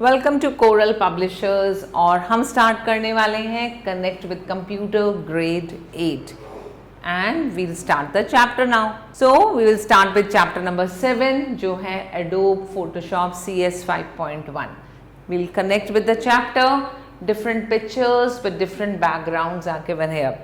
Welcome to coral publishers और हम start करने वाले हैं connect with computer grade 8 and we'll start the chapter now. So we will start with chapter number 7 जो है Adobe Photoshop CS 5.1. We'll connect with the chapter. Different pictures with different backgrounds are given here.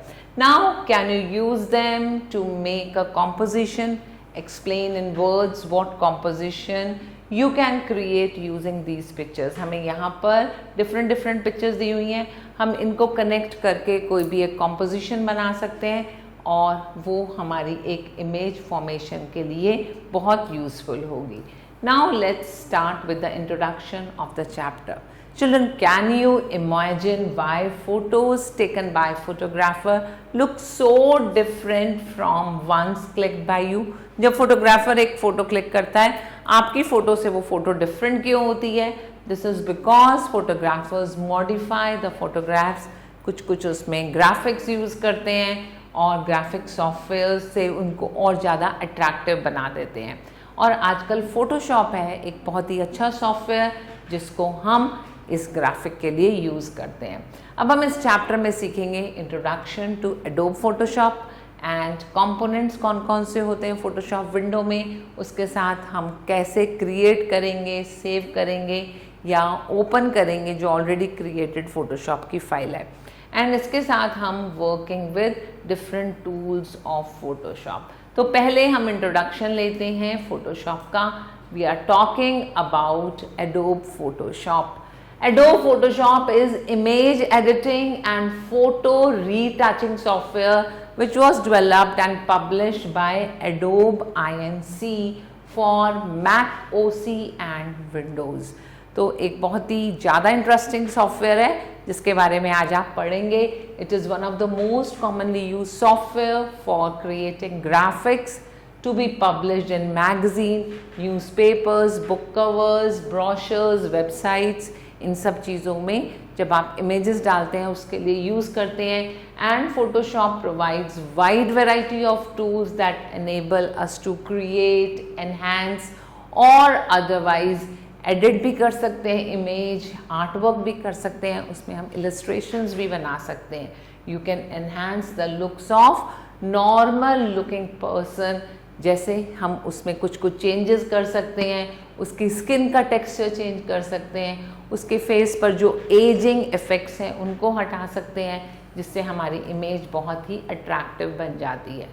Now can you use them to make a composition? Explain in words what composition you can create using these pictures. हमें यहाँ पर different pictures दी हुई हैं, हम इनको connect करके कोई भी एक composition बना सकते हैं और वो हमारी एक image formation के लिए बहुत useful होगी. Now let's start with the introduction of the chapter. Children, can you imagine why photos taken by photographer look so different from ones clicked by you? जब फोटोग्राफर एक फ़ोटो क्लिक करता है आपकी photo से वो photo different क्यों होती है? This is because photographers modify the photographs. कुछ उसमें ग्राफिक्स यूज़ करते हैं और ग्राफिक सॉफ्टवेयर से उनको और ज़्यादा अट्रैक्टिव बना देते हैं. और आजकल फ़ोटोशॉप है एक बहुत ही अच्छा सॉफ्टवेयर जिसको हम इस ग्राफिक के लिए यूज़ करते हैं. अब हम इस चैप्टर में सीखेंगे introduction to Adobe Photoshop and components कौन कौन से होते हैं फ़ोटोशॉप विंडो में, उसके साथ हम कैसे क्रिएट करेंगे, सेव करेंगे या ओपन करेंगे जो ऑलरेडी क्रिएटेड फ़ोटोशॉप की फाइल है. एंड इसके साथ हम working with different tools of Photoshop. तो पहले हम इंट्रोडक्शन लेते हैं फोटोशॉप का. We are talking about Adobe Photoshop. Adobe Photoshop is image editing and photo retouching software which was developed and published by Adobe Inc for Mac OS and Windows. तो एक बहुत ही ज़्यादा इंटरेस्टिंग सॉफ्टवेयर है जिसके बारे में आज आप पढ़ेंगे. It is one of the most commonly use software for creating graphics to be published in magazine, newspapers, book covers, brochures, websites. इन सब चीज़ों में जब आप इमेजेस डालते हैं उसके लिए यूज़ करते हैं. And Photoshop provides wide variety of tools that enable us to create, enhance और अदरवाइज एडिट भी कर सकते हैं इमेज, आर्टवर्क भी कर सकते हैं, उसमें हम इलस्ट्रेशंस भी बना सकते हैं. You can enhance the looks of normal looking person, जैसे हम उसमें कुछ चेंजेस कर सकते हैं, उसकी स्किन का टेक्सचर चेंज कर सकते हैं, उसके फेस पर जो एजिंग इफ़ेक्ट्स हैं उनको हटा सकते हैं जिससे हमारी इमेज बहुत ही अट्रैक्टिव बन जाती है.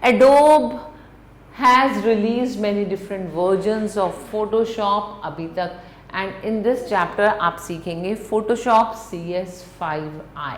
Adobe has release many different versions of Photoshop अभी तक एंड इन दिस चैप्टर आप सीखेंगे फोटोशॉप CS 5i.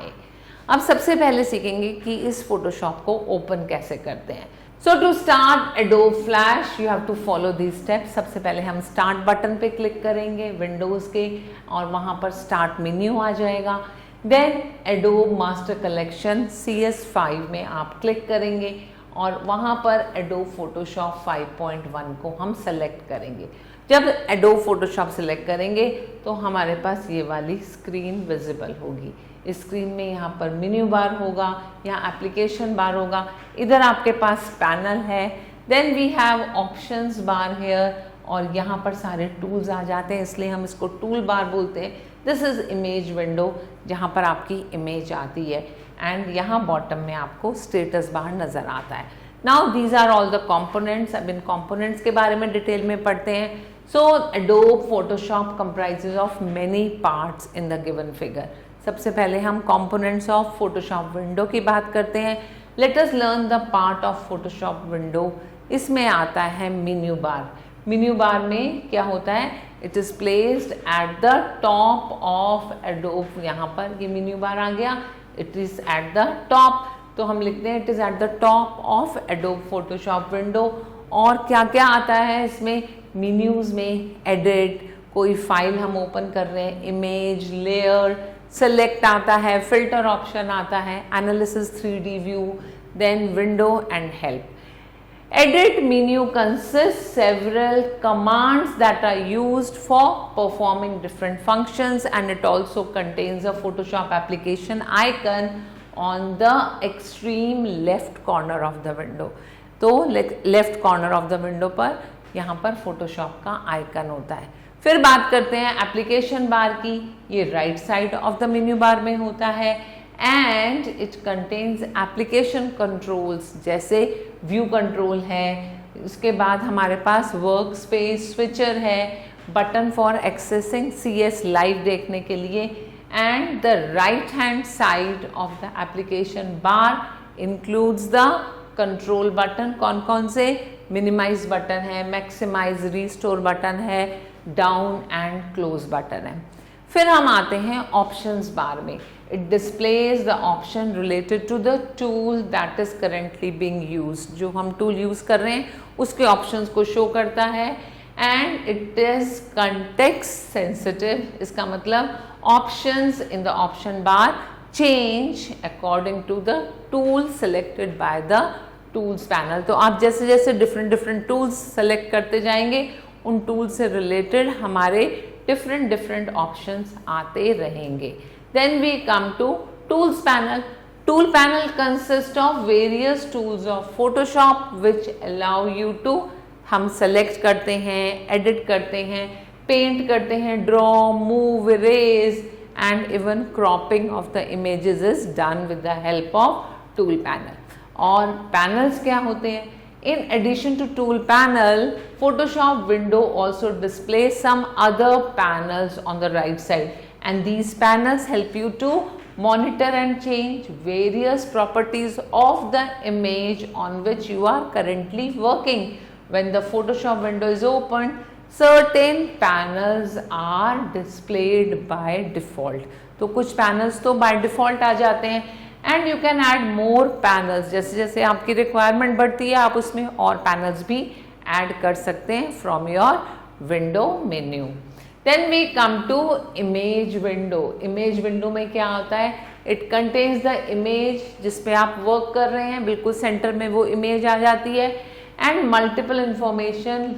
अब सबसे पहले सीखेंगे कि इस फोटोशॉप को ओपन कैसे करते हैं. So to start Adobe Flash you have to follow these steps. सबसे पहले हम स्टार्ट बटन पे क्लिक करेंगे विंडोज़ के और वहाँ पर स्टार्ट मेन्यू आ जाएगा. Then Adobe master collection CS 5 में आप क्लिक करेंगे और वहाँ पर Adobe Photoshop 5.1 को हम सेलेक्ट करेंगे. जब Adobe Photoshop सेलेक्ट करेंगे तो हमारे पास ये वाली स्क्रीन विजिबल होगी. इस स्क्रीन में यहाँ पर मेन्यू बार होगा, यहाँ एप्लीकेशन बार होगा, इधर आपके पास पैनल है. Then we have options bar here और यहाँ पर सारे टूल्स आ जाते हैं इसलिए हम इसको टूल बार बोलते हैं. दिस इज़ इमेज विंडो जहाँ पर आपकी इमेज आती है एंड यहाँ बॉटम में आपको स्टेटस बार नज़र आता है. Now these are all the components. अब इन कंपोनेंट्स के बारे में डिटेल में पढ़ते हैं. So Adobe Photoshop comprises of many parts in the given figure. सबसे पहले हम कंपोनेंट्स ऑफ फोटोशॉप विंडो की बात करते हैं. Let us learn the part of Photoshop window. इसमें आता है मेन्यू बार. मेन्यू बार में क्या होता है? It is placed at the top of adobe. यहाँ पर ये मेन्यू बार आ गया, it is at the top. तो हम लिखते हैं it is at the top of adobe Photoshop window. और क्या क्या आता है इसमें? मेन्यूज़ में एडिट, कोई फाइल हम ओपन कर रहे हैं, इमेज, लेयर, सेलेक्ट आता है, फिल्टर ऑप्शन आता है, analysis 3D view, then window and help. Edit menu consists several commands that are used for performing different functions and it also contains a Photoshop application icon on the extreme left corner of the window. तो left corner of the window पर यहाँ पर Photoshop का icon होता है. फिर बात करते हैं एप्लीकेशन बार की। ये right side of the menu bar में होता है and it contains application controls, जैसे व्यू कंट्रोल है, उसके बाद हमारे पास वर्क स्पेस स्विचर है, button for accessing CS live देखने के लिए, and the right hand side of the application bar includes the control button. कौन कौन से? मिनिमाइज बटन है, मैक्सिमाइज रिस्टोर बटन है, डाउन एंड क्लोज बटन है। फिर हम आते हैं ऑप्शंस बार में। It displays the option related to the tool that is currently being used. जो हम टूल यूज कर रहे हैं उसके ऑप्शंस को शो करता है and it is context sensitive. इसका मतलब options in the option bar change according to the tool selected by the tools panel. तो आप जैसे जैसे डिफरेंट टूल्स सेलेक्ट करते जाएंगे उन टूल से रिलेटेड हमारे डिफरेंट ऑप्शंस आते रहेंगे। Then we come to tools panel. Tool panel consist of various tools of Photoshop which allow you to, हम सेलेक्ट करते हैं, एडिट करते हैं, पेंट करते हैं, draw, move, erase and even cropping of the images is done with the help of tool panel. और panels क्या होते हैं? In addition to tool panel, Photoshop window also displays some other panels on the right side, and these panels help you to monitor and change various properties of the image on which you are currently working. When the Photoshop window is opened, certain panels are displayed by default. तो कुछ panels तो by default आ जाते हैं and you can add more panels. जैसे जैसे आपकी requirement बढ़ती है आप उसमें और पैनल्स भी ऐड कर सकते हैं from your window menu. Then we come to image window. Image window में क्या होता है? इट कंटेन्स द इमेज जिस पे आप वर्क कर रहे हैं, बिल्कुल सेंटर में वो इमेज आ जाती है एंड मल्टीपल इंफॉर्मेशन,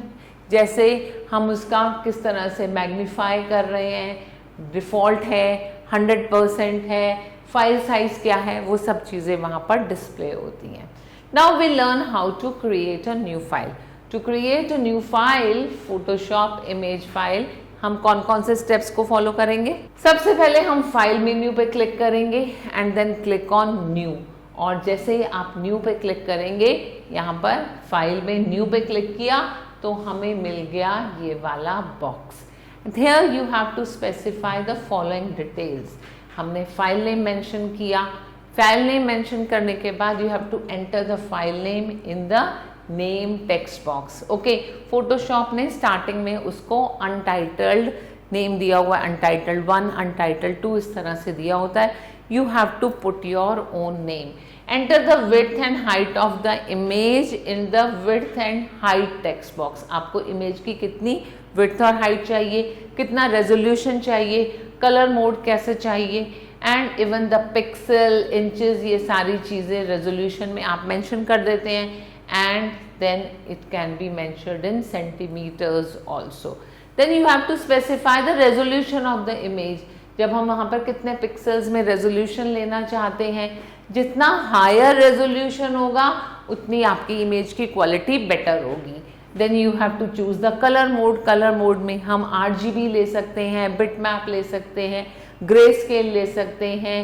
जैसे हम उसका किस तरह से मैग्नीफाई कर रहे हैं, डिफ़ॉल्ट है, 100% है, फाइल साइज क्या है, वो सब चीज़ें वहाँ पर डिस्प्ले होती हैं। Now we learn how to create a new file. To create a new file, Photoshop image file, हम कौन कौन से स्टेप्स को फॉलो करेंगे? सबसे पहले हम फाइल मेन्यू पे क्लिक करेंगे and then click on new. और जैसे ही आप न्यू पे क्लिक करेंगे, यहाँ पर फाइल में न्यू पे क्लिक किया तो हमें मिल गया ये वाला box. Here you have to specify the following details. हमने फाइल नेम मेंशन किया। फाइल नेम मेंशन करने के बाद you have to enter the file name in the name text box. Okay, Photoshop ने स्टार्टिंग में उसको अनटाइटल्ड नेम दिया हुआ है, अनटाइटल्ड 1, अनटाइटल्ड 2 इस तरह से दिया होता है। You have to put your own name. Enter the width and height of the image in the width and height text box. आपको इमेज की कितनी विड्थ और हाइट चाहिए, कितना रेजोल्यूशन चाहिए, कलर मोड कैसे चाहिए and even the pixel, inches, ये सारी चीज़ें रेजोल्यूशन में आप मेंशन कर देते हैं and then it can be measured in centimetres also. Then you have to specify the resolution of the image. जब हम वहाँ पर कितने पिक्सल्स में रेजोल्यूशन लेना चाहते हैं, जितना हायर रेजोल्यूशन होगा उतनी आपकी इमेज की क्वालिटी बेटर होगी। Then you have to choose the colour mode. Colour mode में हम RGB ले सकते हैं, बिट मैप ले सकते हैं, ग्रे स्केल ले सकते हैं,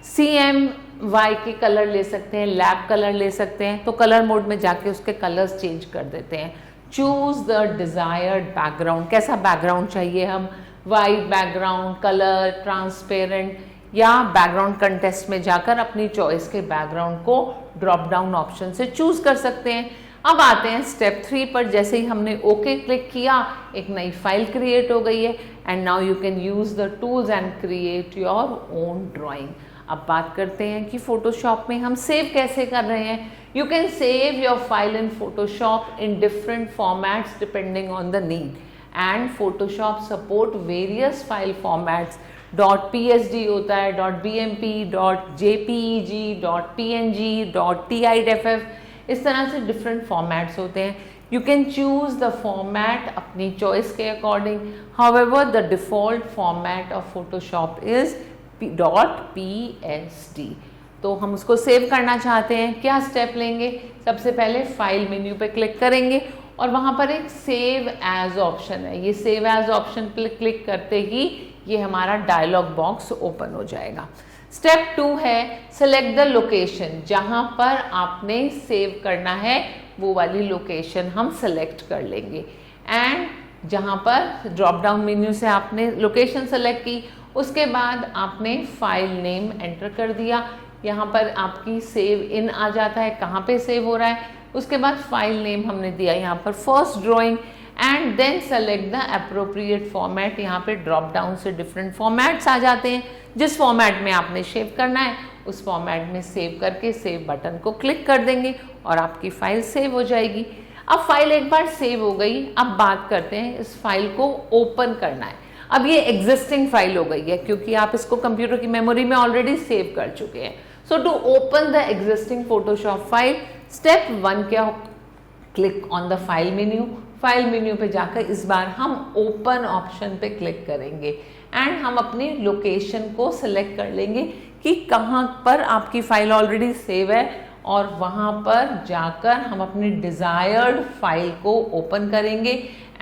CMY के कलर ले सकते हैं, लैब कलर ले सकते हैं। तो कलर मोड में जाके उसके कलर्स चेंज कर देते हैं। Choose the desired background. कैसा बैकग्राउंड चाहिए? हम वाइट बैकग्राउंड, कलर, ट्रांसपेरेंट, या बैकग्राउंड कंटेस्ट में जाकर अपनी चॉइस के बैकग्राउंड को ड्रॉप डाउन ऑप्शन से चूज कर सकते हैं। अब आते हैं स्टेप 3 पर। जैसे ही हमने ओके क्लिक किया, एक नई फाइल क्रिएट हो गई है and now you can use the tools and create your oven drying. अब बात करते हैं कि फोटोशॉप में हम सेव कैसे कर रहे हैं। You can save your file in Photoshop in different formats depending on the need and Photoshop support various file formats. .psd होता है, .bmp, .jpeg, .png, .tiff, इस तरह से डिफरेंट फॉर्मेट्स होते हैं। You can choose the format अपनी choice के according. However the default format of Photoshop is .psd। तो हम उसको सेव करना चाहते हैं, क्या स्टेप लेंगे? सबसे पहले फाइल मेन्यू पे क्लिक करेंगे और वहाँ पर एक सेव एज ऑप्शन है। ये सेव एज ऑप्शन पर क्लिक करते ही ये हमारा डायलॉग बॉक्स ओपन हो जाएगा। स्टेप 2 है सेलेक्ट द लोकेशन। जहाँ पर आपने सेव करना है वो वाली लोकेशन हम सेलेक्ट कर लेंगे। एंड जहाँ पर ड्रॉप डाउन मेन्यू से आपने लोकेशन सेलेक्ट की, उसके बाद आपने फाइल नेम एंटर कर दिया। यहाँ पर आपकी सेव इन आ जाता है, कहाँ पे सेव हो रहा है। उसके बाद फाइल नेम हमने दिया यहाँ पर first drawing and then select the appropriate format. यहाँ पे ड्रॉप डाउन से डिफरेंट फॉर्मेट्स आ जाते हैं। जिस फॉर्मेट में आपने सेव करना है उस फॉर्मेट में सेव करके सेव बटन को क्लिक कर देंगे और आपकी फाइल सेव हो जाएगी। अब फाइल एक बार सेव हो गई, अब बात करते हैं इस फाइल को ओपन करना है। अब ये एग्जिस्टिंग फाइल हो गई है क्योंकि आप इसको कंप्यूटर की मेमोरी में ऑलरेडी सेव कर चुके हैं। So to open the existing Photoshop file, step 1 क्या हो, click on the file menu. File menu पे जाकर इस बार हम ओपन ऑप्शन पे क्लिक करेंगे एंड हम अपनी लोकेशन को सिलेक्ट कर लेंगे कि कहाँ पर आपकी फाइल ऑलरेडी सेव है और वहाँ पर जाकर हम अपनी डिजायर्ड फाइल को ओपन करेंगे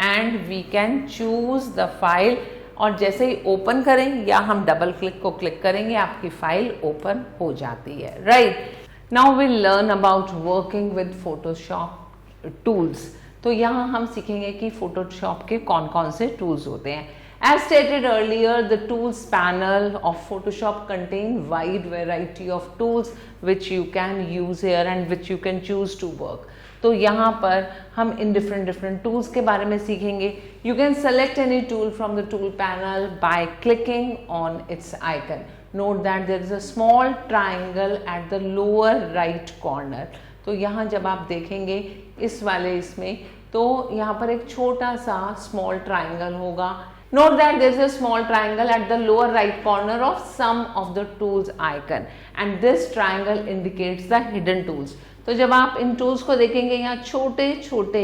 and we can choose the file. और जैसे ही ओपन करें या हम डबल क्लिक को क्लिक करेंगे आपकी फाइल ओपन हो जाती है। Right, now we learn about working with Photoshop tools. तो यहाँ हम सीखेंगे कि फोटोशॉप के कौन कौन से टूल्स होते हैं। As stated earlier, the tools panel of Photoshop contain wide variety of tools which you can use here and which you can choose to work. तो यहाँ पर हम इन different tools के बारे में सीखेंगे। You can select any tool from the tool panel by clicking on its icon. Note that there is a small triangle at the lower right corner. तो यहाँ जब आप देखेंगे इस वाले इसमें, तो यहाँ पर एक छोटा सा small triangle होगा। Note that there is a small triangle at the lower right corner of some of the tools icon and this triangle indicates the hidden tools. तो जब आप इन tools को देखेंगे यहाँ छोटे छोटे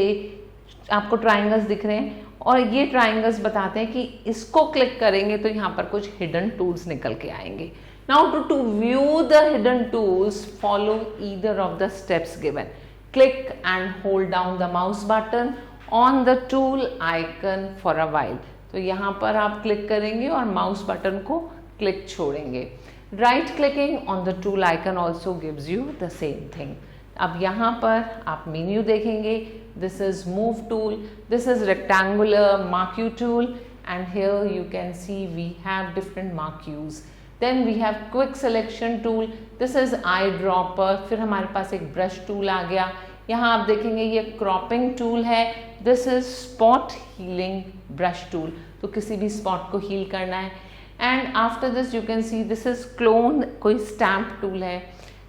आपको triangles दिख रहे हैं और ये triangles बताते हैं कि इसको क्लिक करेंगे तो यहाँ पर कुछ hidden tools निकल के आएंगे। Now to view the hidden tools, follow either of the steps given. Click and hold down the mouse button on the tool icon for a while. तो यहाँ पर आप क्लिक करेंगे और माउस बटन को क्लिक छोड़ेंगे। Right clicking on the tool icon also gives you the same thing. अब यहाँ पर आप मेन्यू देखेंगे, this is move tool, this is rectangular marquee tool and here you can see we have different marquees. Then we have quick selection tool, this is eye dropper. फिर हमारे पास एक brush tool आ गया। यहाँ आप देखेंगे ये cropping tool है, this is spot healing brush tool, तो किसी भी स्पॉट को हील करना है। And after this you can see this is clone, कोई स्टैम्प टूल है।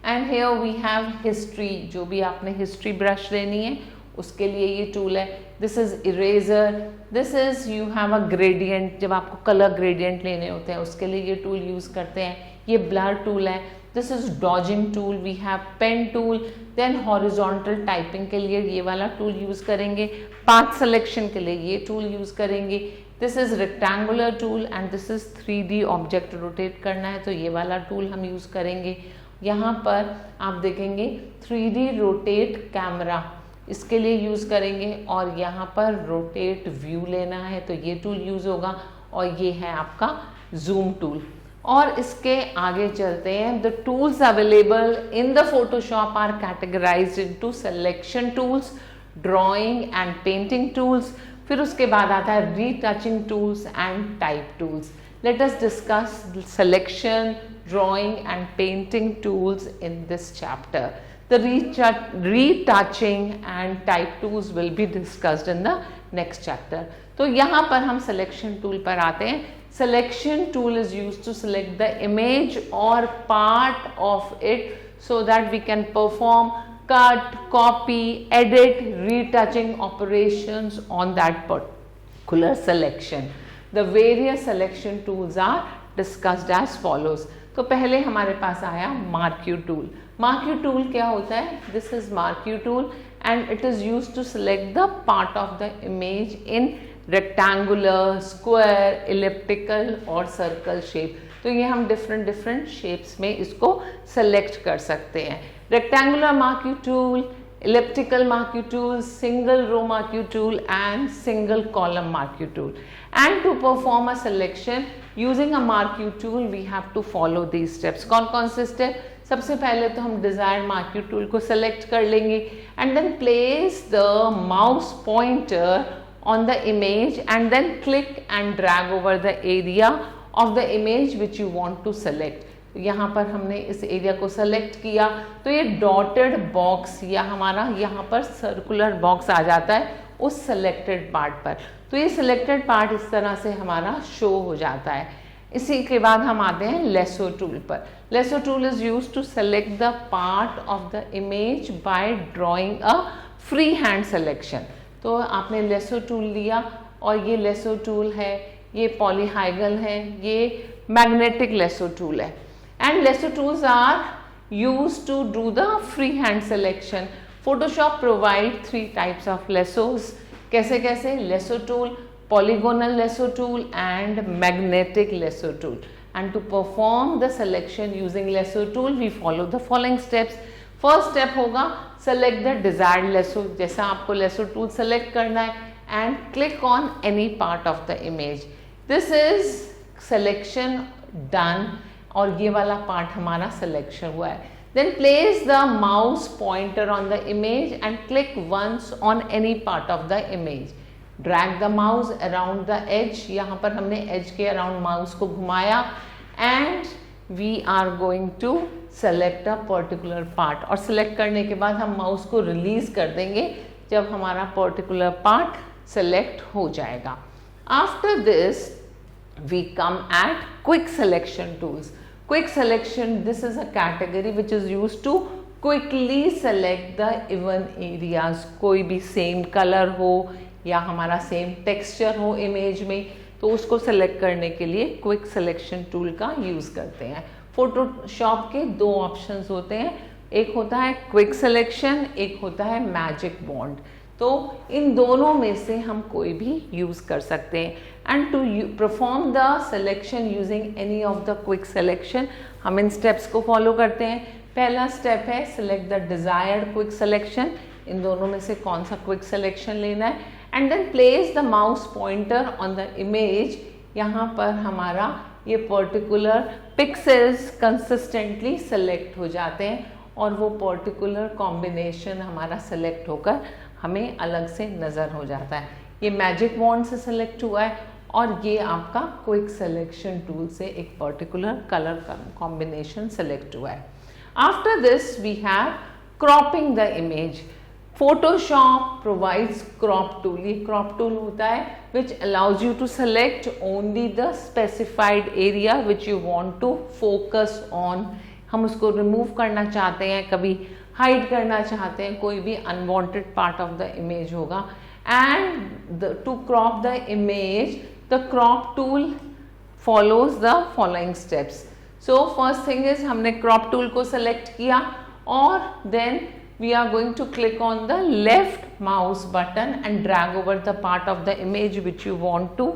And here we have history, जो भी आपने हिस्ट्री ब्रश लेनी है उसके लिए ये टूल है। This is eraser, this is you have a gradient, जब आपको कलर ग्रेडियंट लेने होते हैं उसके लिए ये टूल यूज करते हैं। ये ब्लर टूल है, this is dodging tool, we have pen tool. Then horizontal typing के लिए ये वाला टूल यूज करेंगे, पाथ सिलेक्शन के लिए ये टूल यूज करेंगे। This is rectangular tool and this is 3D object rotate करना है तो ये वाला टूल हम यूज करेंगे। यहाँ पर आप देखेंगे 3D रोटेट कैमरा, इसके लिए यूज करेंगे। और यहाँ पर रोटेट व्यू लेना है तो ये टूल यूज होगा। और ये है आपका जूम टूल। और इसके आगे चलते हैं। The tools available in the Photoshop are categorized into selection tools, drawing and painting tools. फिर उसके बाद आता है retouching tools and type tools. Let us discuss selection, drawing and painting tools in this chapter. The retouching and type tools will be discussed in the next chapter. तो यहाँ पर हम selection tool पर आते हैं। Selection tool is used to select the image or part of it so that we can perform cut, copy, edit, retouching operations on that particular selection. The various selection tools are discussed as follows. तो पहले हमारे पास आया marquee tool. Marquee tool क्या होता है? This is marquee tool and it is used to select the part of the image in rectangular, square, elliptical और circle shape. तो ये हम डिफरेंट शेप्स में इसको सेलेक्ट कर सकते हैं। Rectangular marquee tool elliptical marquee tool, single row marquee tool and single column marquee tool. And to perform a selection using a marquee tool we have to follow these steps. कौन कौन से step? सबसे पहले तो हम desired marquee tool को select कर लेंगे and then place the mouse pointer on the image and then click and drag over the area of the image which you want to select. यहाँ पर हमने इस एरिया को सेलेक्ट किया तो ये डॉटेड बॉक्स या हमारा यहाँ पर सर्कुलर बॉक्स आ जाता है उस सेलेक्टेड पार्ट पर। तो ये सिलेक्टेड पार्ट इस तरह से हमारा शो हो जाता है। इसी के बाद हम आते हैं लेसो टूल पर। Lasso tool is used to select the part of the image by drawing a free hand selection. तो आपने लेसो टूल लिया और ये लेसो टूल है, ये पॉलीहाइगल है, ये मैग्नेटिक लेसो टूल है। And lasso tools are used to do the freehand selection. Photoshop provide 3 types of lassos. कैसे कैसे? Lasso tool, polygonal lasso tool and magnetic lasso tool. And to perform the selection using lasso tool, we follow the following steps. First step होगा select the desired lasso. जैसा आपको lasso tool select करना है and click on any part of the image. This is selection done. और ये वाला part हमारा selection हुआ है। Then place the mouse pointer on the image and click once on any part of the image. Drag the mouse around the edge, यहाँ पर हमने edge के अराउंड माउस को घुमाया and we are going to select a particular part. और select करने के बाद हम माउस को रिलीज कर देंगे जब हमारा पर्टिकुलर पार्ट सेलेक्ट हो जाएगा। After this we come at quick selection tools. Quick selection, this is a category which is used to quickly select the even areas. कोई भी सेम कलर हो या हमारा सेम टेक्सचर हो इमेज में तो उसको सेलेक्ट करने के लिए क्विक सिलेक्शन टूल का यूज़ करते हैं। फोटोशॉप के 2 ऑप्शंस होते हैं, एक होता है क्विक सिलेक्शन, एक होता है मैजिक बॉन्ड। तो इन दोनों में से हम कोई भी यूज़ कर सकते हैं। And to perform the selection using any of the quick selection हम इन स्टेप्स को फॉलो करते हैं। पहला स्टेप है select the desired quick selection. इन दोनों में से कौन सा क्विक सिलेक्शन लेना है and then place the mouse pointer on the image. यहाँ पर हमारा ये पर्टिकुलर पिक्सेल्स कंसिस्टेंटली सेलेक्ट हो जाते हैं और वो पर्टिकुलर कॉम्बिनेशन हमारा सेलेक्ट होकर हमें अलग से नज़र हो जाता है। ये मैजिक बॉन्ड से सेलेक्ट हुआ है और ये आपका क्विक सिलेक्शन टूल से एक पर्टिकुलर कलर कॉम्बिनेशन सेलेक्ट हुआ है। After this we have cropping the image. Photoshop provides crop tool. ये क्रॉप टूल होता है which allows you to select only the specified area which you want to focus on. हम उसको remove करना चाहते हैं, कभी हाइड करना चाहते हैं, कोई भी unwanted part of the image होगा। And to crop the image the crop tool follows the following steps. So first thing is हमने क्रॉप टूल को सेलेक्ट किया और then we are going to click on the left mouse button and drag over the part of the image which you want to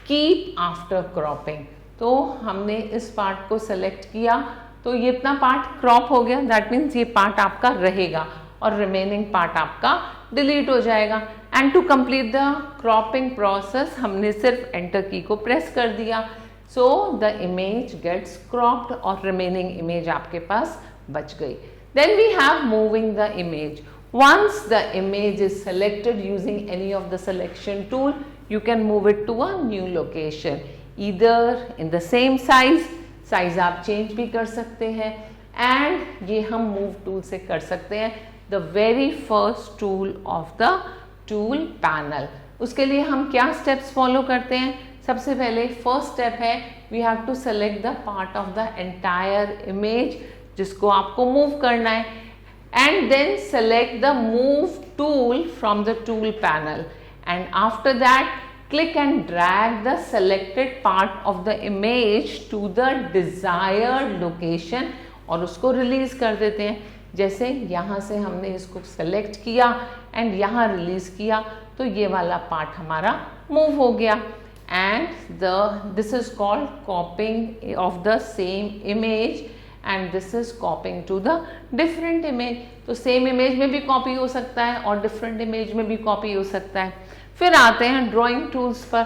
keep after cropping. तो हमने इस part को select किया तो ये इतना पार्ट क्रॉप हो गया, दैट मीन्स ये पार्ट आपका रहेगा और रिमेनिंग पार्ट आपका डिलीट हो जाएगा। And to complete the cropping process हमने सिर्फ एंटर की को प्रेस कर दिया। So the image gets cropped और रिमेनिंग इमेज आपके पास बच गई। Then we have moving the image. Once the image is selected using any of the selection tool, you can move it to a new location, either in the same size, size आप change भी कर सकते हैं and ये हम move tool से कर सकते हैं। The very first tool of the tool panel. उसके लिए हम क्या स्टेप्स फॉलो करते हैं? सबसे पहले फर्स्ट स्टेप है we have to select the part of the entire image जिसको आपको मूव करना है and then select the move tool from the tool panel and after that click and drag the selected part of the image to the desired location और उसको release कर देते हैं। जैसे यहाँ से हमने इसको सेलेक्ट किया एंड यहाँ रिलीज किया तो ये वाला पार्ट हमारा मूव हो गया and this is called कॉपिंग of the same image and this is copying to the different image. तो सेम इमेज में भी कॉपी हो सकता है और डिफरेंट इमेज में भी कॉपी हो सकता है. फिर आते हैं ड्राइंग टूल्स पर.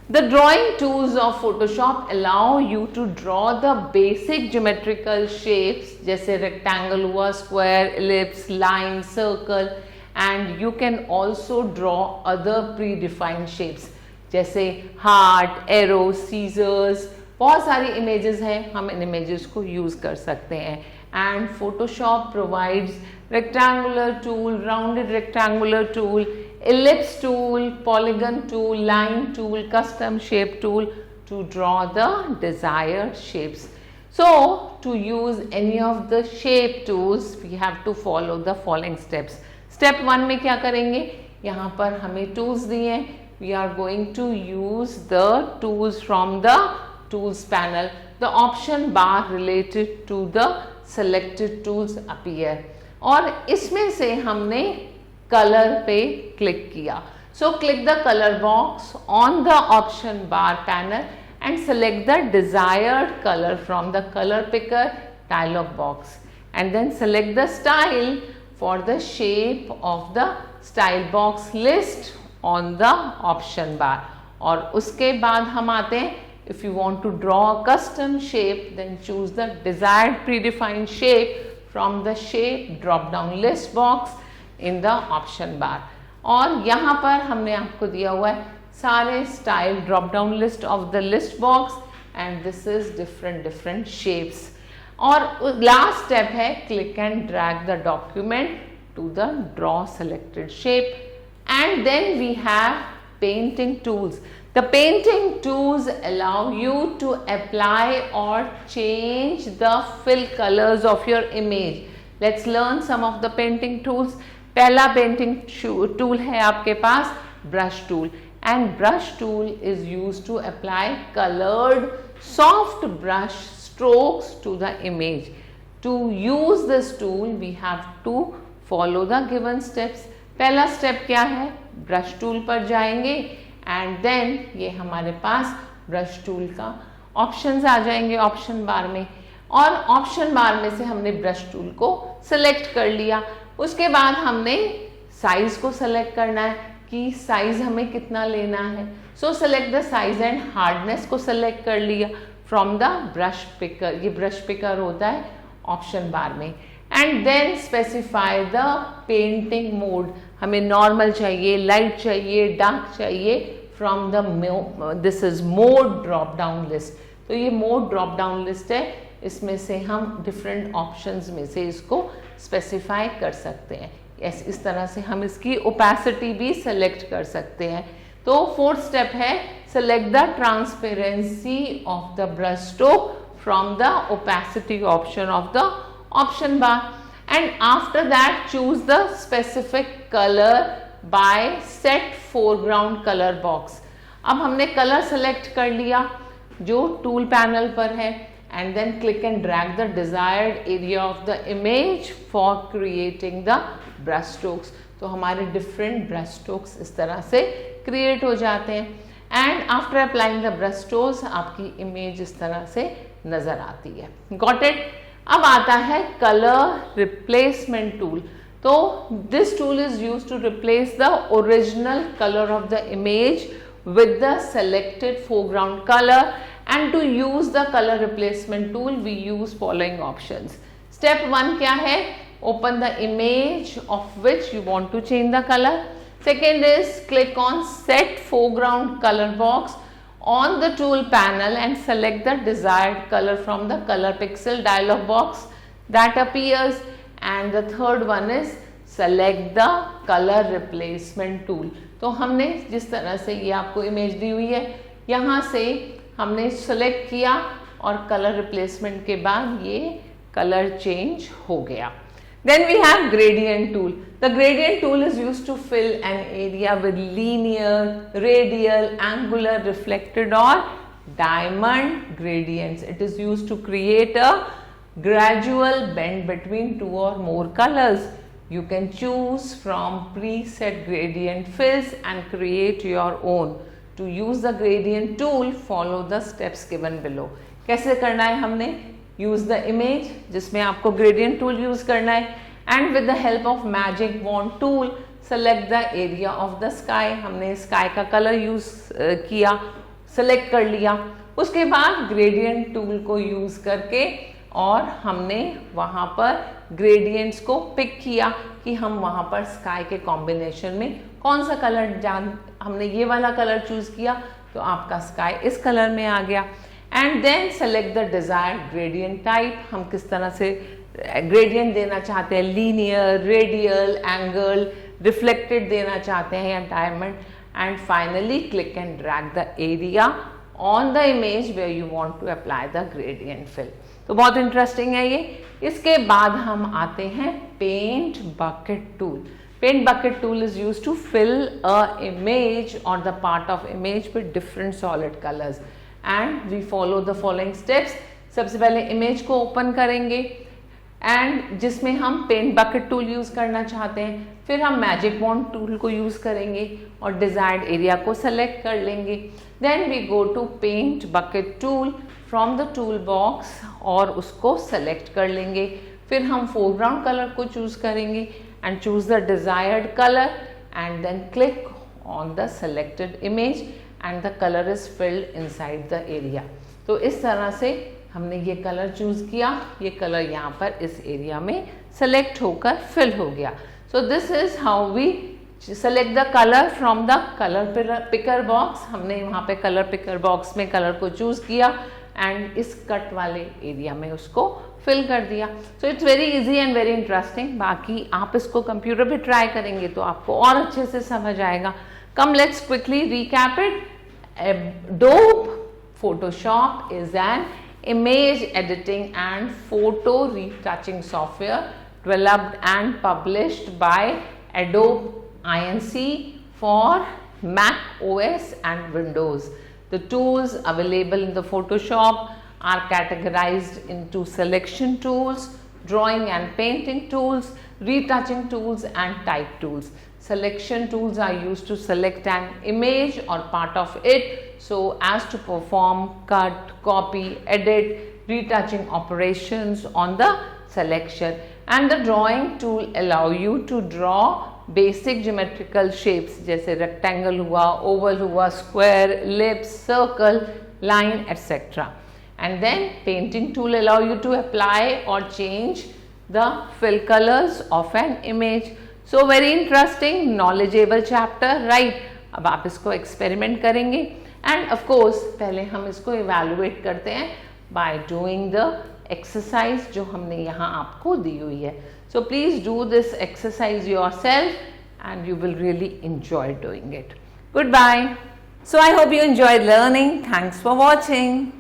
The drawing tools of Photoshop allow you to draw the basic geometrical shapes जैसे rectangle हुआ, square, ellipse, line, circle, and you can also draw other predefined shapes जैसे heart, arrow, scissors. बहुत सारी images हैं, हम इन images को use कर सकते हैं. And Photoshop provides rectangular tool, rounded rectangular tool, ellipse tool, polygon tool, line tool, custom shape tool to draw the desired shapes. So to use any of the shape tools we have to follow the following steps. Step 1 में क्या करेंगे, यहाँ पर हमें tools दिए हैं. We are going to use the tools from the tools panel. The option bar related to the selected tools appear. और इसमें से हमने कलर पे क्लिक किया. So click the color box on the option bar panel and select the desired color from the color picker dialog box, and then select the style for the shape of the style box list on the option bar. और उसके बाद हम आते हैं, if you want to draw a custom shape then choose the desired predefined shape from the shape drop down list box in the option bar. और यहाँ पर हमने आपको दिया हुआ है सारे style drop down list of the list box, and this is different shapes. और लास्ट स्टेप है click and drag the document to the draw selected shape. And then we have painting tools. The painting tools allow you to apply or change the fill colors of your image. Let's learn some of the painting tools. पहला painting tool है आपके पास brush tool, and brush tool is used to apply coloured soft brush strokes to the image. To use this tool we have to follow the given steps. पहला step क्या है, brush tool पर जाएंगे and then ये हमारे पास brush tool का options आ जाएंगे option bar में, और ऑप्शन बार में से हमने ब्रश टूल को सिलेक्ट कर लिया. उसके बाद हमने साइज को सेलेक्ट करना है कि साइज हमें कितना लेना है. So select the size and hardness को सेलेक्ट कर लिया फ्रॉम द ब्रश पिकर. ये ब्रश पिकर होता है ऑप्शन बार में. And then specify the painting mode. हमें नॉर्मल चाहिए, लाइट चाहिए, डार्क चाहिए from the this is mode drop down list. तो ये मोड ड्रॉप डाउन लिस्ट है, इसमें से हम डिफरेंट ऑप्शंस में से इसको स्पेसिफाई कर सकते हैं. यस, इस तरह से हम इसकी ओपेसिटी भी सेलेक्ट कर सकते हैं. तो फोर्थ स्टेप है select the transparency of the brush stroke from the opacity option of the option bar, and after that choose the specific colour bye set foreground colour box. अब हमने colour select कर लिया जो tool panel पर है, and then click and drag the desired area of the image for creating the brush strokes. तो हमारे different brush strokes इस तरह से create हो जाते हैं, and after applying the brush strokes आपकी image इस तरह से नजर आती है. Got it? अब आता है color replacement tool. तो this tool is used to replace the original color of the image with the selected foreground color. And to use the color replacement tool we use following options. Step 1 क्या है, open the image of which you want to change the color. Second is click on set foreground color box on the tool panel and select the desired color from the color pixel dialog box that appears. And the third one is select the color replacement tool. तो हमने जिस तरह से ये आपको image दी हुई है, यहाँ से हमने सेलेक्ट किया और कलर रिप्लेसमेंट के बाद ये कलर चेंज हो गया. Then we have gradient tool. The gradient tool is used to fill an area with linear, radial, angular, reflected or diamond gradients. It is used to create a gradual bend between two or more colors. You can choose from preset gradient fills and create your own. To use the gradient tool, follow the steps given below. कैसे करना है हमने, use the image, जिसमें आपको gradient tool use करना है, and with the help of magic wand tool select the area of the sky. हमने sky का कलर यूज किया, सेलेक्ट कर लिया। उसके बाद ग्रेडियंट टूल को यूज करके और हमने वहाँ पर ग्रेडियंट्स को पिक किया कि हम वहाँ पर स्काई के कॉम्बिनेशन में कौन सा कलर हमने ये वाला कलर चूज किया तो आपका स्काई इस कलर में आ गया। And then select the desired gradient type, हम किस तरह से ग्रेडियंट देना चाहते हैं, लीनियर, रेडियल, एंगल, रिफ्लेक्टेड देना चाहते हैं या diamond, and finally click and drag the area on the image where you want to apply the gradient fill. तो बहुत इंटरेस्टिंग है ये। इसके बाद हम आते हैं paint bucket tool. Paint bucket tool is used to fill a image or the part of image with different solid colours, and we follow the following steps. सबसे पहले इमेज को ओपन करेंगे एंड जिसमें हम पेंट बकेट टूल यूज करना चाहते हैं, फिर हम मैजिक वॉन्ड टूल को यूज करेंगे और डिजायर्ड एरिया को सेलेक्ट कर लेंगे। Then we go to paint bucket tool from the tool box और उसको सेलेक्ट कर लेंगे। फिर हम फोरग्राउंड कलर को चूज करेंगे and choose the desired colour and then click on the selected image and the colour is filled inside the area. तो इस तरह से हमने ये कलर चूज किया, ये कलर यहाँ पर इस एरिया में सेलेक्ट होकर फिल हो गया। So this is how we select the colour from the colour picker box. हमने वहाँ पे कलर पिकर बॉक्स में कलर को चूज किया एंड इस कट वाले एरिया में उसको फिल कर दिया। So it's very easy and very interesting. बाकी आप इसको कंप्यूटर पे ट्राई करेंगे तो आपको और अच्छे से समझ आएगा। Come let's quickly recap it. Adobe Photoshop is an image editing and photo retouching software developed and published by Adobe Inc for Mac OS and Windows. The tools available in the Photoshop are categorized into selection tools, drawing and painting tools, retouching tools and type tools. Selection tools are used to select an image or part of it so as to perform cut, copy, edit, retouching operations on the selection. And the drawing tool allow you to draw basic geometrical shapes जैसे rectangle हुआ, oval हुआ, square, ellipse, circle, line, etc. And then painting tool allow you to apply or change the fill colors of an image. So very interesting, knowledgeable chapter, right? अब आप इसको experiment करेंगे and of course पहले हम इसको evaluate करते हैं by doing the exercise जो हमने यहाँ आपको दी हुई है. So please do this exercise yourself and you will really enjoy doing it. Goodbye. So I hope you enjoyed learning. Thanks for watching.